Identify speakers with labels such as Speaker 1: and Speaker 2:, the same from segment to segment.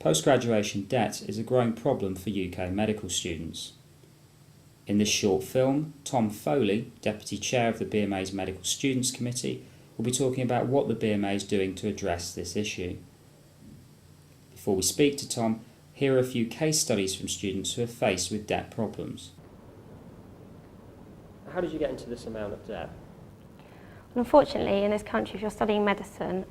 Speaker 1: Post-graduation debt is a growing problem for UK medical students. In this short film, Tom Foley, Deputy Chair of the BMA's Medical Students Committee, will be talking about what the BMA is doing to address this issue. Before we speak to Tom, here are a few case studies from students who are faced with debt problems.
Speaker 2: How did you get into this amount of debt?
Speaker 3: Unfortunately, in this country, if you're studying medicine,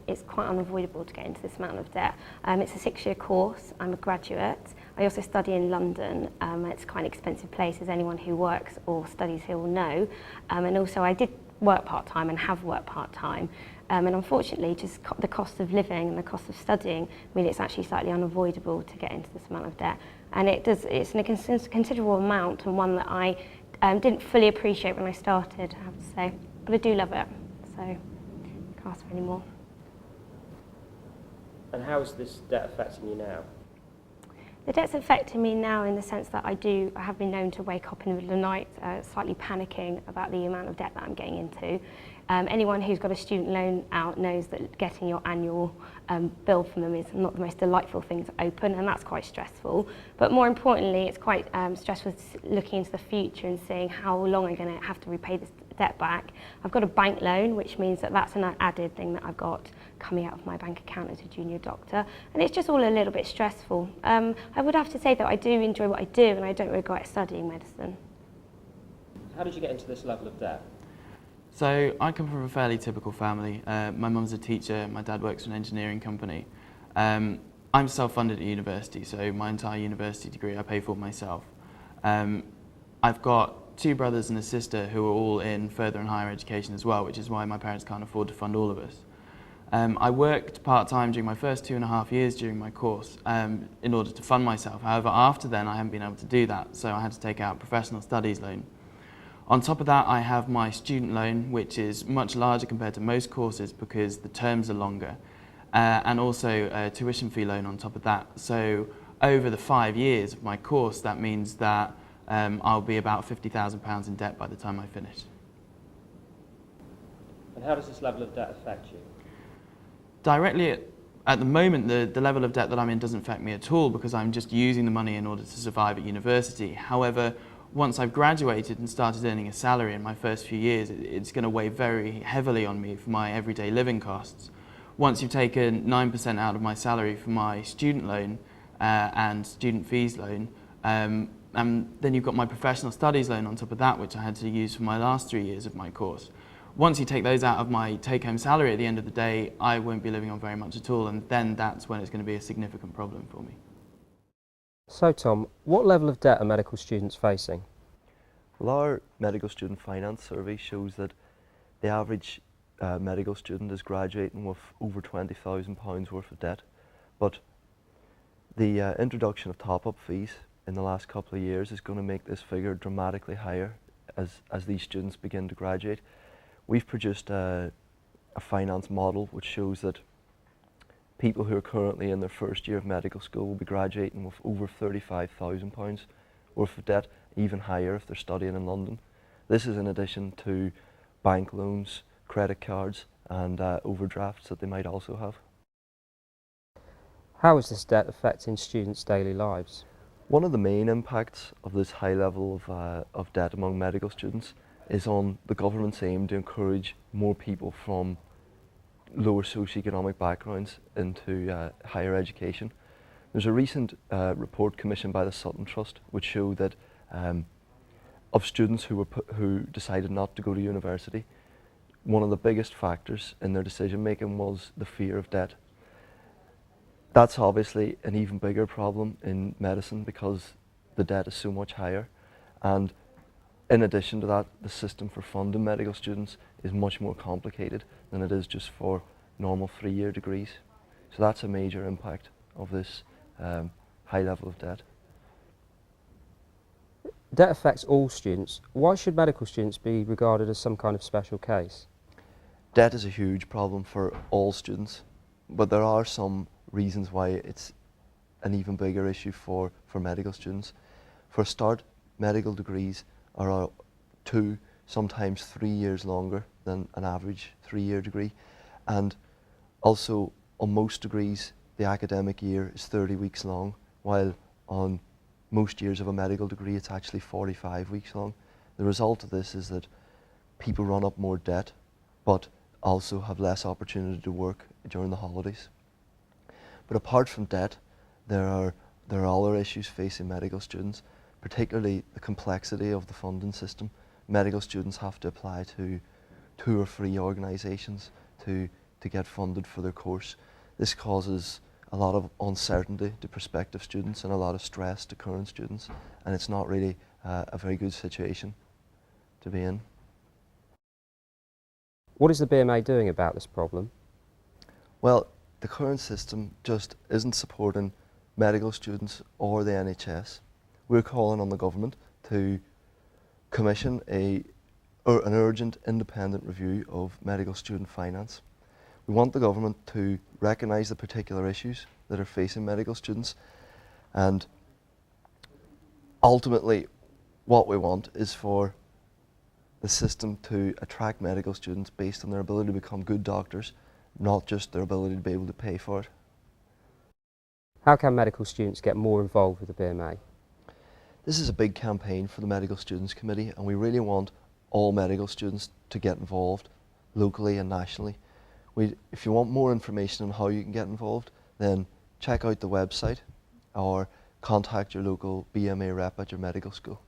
Speaker 3: it's quite unavoidable to get into this amount of debt. It's a 6-year course. I'm a graduate. I also study in London. It's quite an expensive place, as anyone who works or studies here will know. And also, I did work part-time and have worked part-time. And unfortunately, just the cost of living and the cost of studying mean it's actually slightly unavoidable to get into this amount of debt. And it's a considerable amount, and one that I didn't fully appreciate when I started, I have to say. But I do love it, so I can't ask for any more.
Speaker 2: And how is this debt affecting you now?
Speaker 3: The debt's affecting me now in the sense that I have been known to wake up in the middle of the night slightly panicking about the amount of debt that I'm getting into. Anyone who's got a student loan out knows that getting your annual bill from them is not the most delightful thing to open, and that's quite stressful. But more importantly, it's quite stressful looking into the future and seeing how long I'm going to have to repay this debt back. I've got a bank loan, which means that that's an added thing that I've got coming out of my bank account as a junior doctor, and it's just all a little bit stressful. I would have to say that I do enjoy what I do, and I don't regret studying medicine.
Speaker 2: How did you get into this level of debt?
Speaker 4: So I come from a fairly typical family. My mum's a teacher, my dad works for an engineering company. I'm self-funded at university, so my entire university degree I pay for myself. I've got 2 brothers and a sister who are all in further and higher education as well, which is why my parents can't afford to fund all of us. I worked part-time during my first 2.5 years during my course in order to fund myself. However, after then I haven't been able to do that, so I had to take out a professional studies loan. On top of that, I have my student loan, which is much larger compared to most courses because the terms are longer, and also a tuition fee loan on top of that. So over the 5 years of my course, that means that I'll be about £50,000 in debt by the time I finish.
Speaker 2: And how does this level of debt affect you?
Speaker 4: Directly, at the moment, the level of debt that I'm in doesn't affect me at all because I'm just using the money in order to survive at university. However, once I've graduated and started earning a salary in my first few years, it's going to weigh very heavily on me for my everyday living costs. Once you've taken 9% out of my salary for my student loan and student fees loan, and then you've got my professional studies loan on top of that, which I had to use for my last 3 years of my course. Once you take those out of my take-home salary at the end of the day, I won't be living on very much at all, and then that's when it's going to be a significant problem for me.
Speaker 2: So Tom, what level of debt are medical students facing?
Speaker 5: Well, our medical student finance survey shows that the average medical student is graduating with over £20,000 worth of debt, but the introduction of top-up fees in the last couple of years is going to make this figure dramatically higher as these students begin to graduate. We've produced a finance model which shows that people who are currently in their first year of medical school will be graduating with over £35,000 worth of debt, even higher if they're studying in London. This is in addition to bank loans, credit cards and overdrafts that they might also have.
Speaker 2: How is this debt affecting students' daily lives?
Speaker 5: One of the main impacts of this high level of debt among medical students is on the government's aim to encourage more people from lower socioeconomic backgrounds into higher education. There's a recent report commissioned by the Sutton Trust which showed that of students who decided not to go to university, one of the biggest factors in their decision making was the fear of debt. That's obviously an even bigger problem in medicine because the debt is so much higher, and in addition to that, the system for funding medical students is much more complicated than it is just for normal 3-year degrees. So that's a major impact of this high level of debt.
Speaker 2: Debt affects all students. Why should medical students be regarded as some kind of special case?
Speaker 5: Debt is a huge problem for all students, but there are some reasons why it's an even bigger issue for medical students. For a start, medical degrees are 2, sometimes 3 years longer than an average 3-year degree, and also on most degrees the academic year is 30 weeks long, while on most years of a medical degree it's actually 45 weeks long. The result of this is that people run up more debt, but also have less opportunity to work during the holidays. But apart from debt, there are other issues facing medical students, particularly the complexity of the funding system. Medical students have to apply to 2 or 3 organisations to get funded for their course. This causes a lot of uncertainty to prospective students and a lot of stress to current students, and it's not really a very good situation to be in.
Speaker 2: What is the BMA doing about this problem?
Speaker 5: Well, the current system just isn't supporting medical students or the NHS. We're calling on the government to commission an urgent independent review of medical student finance. We want the government to recognise the particular issues that are facing medical students, and ultimately what we want is for the system to attract medical students based on their ability to become good doctors, not just their ability to be able to pay for it.
Speaker 2: How can medical students get more involved with the BMA?
Speaker 5: This is a big campaign for the Medical Students Committee, and we really want all medical students to get involved locally and nationally. If you want more information on how you can get involved, then check out the website or contact your local BMA rep at your medical school.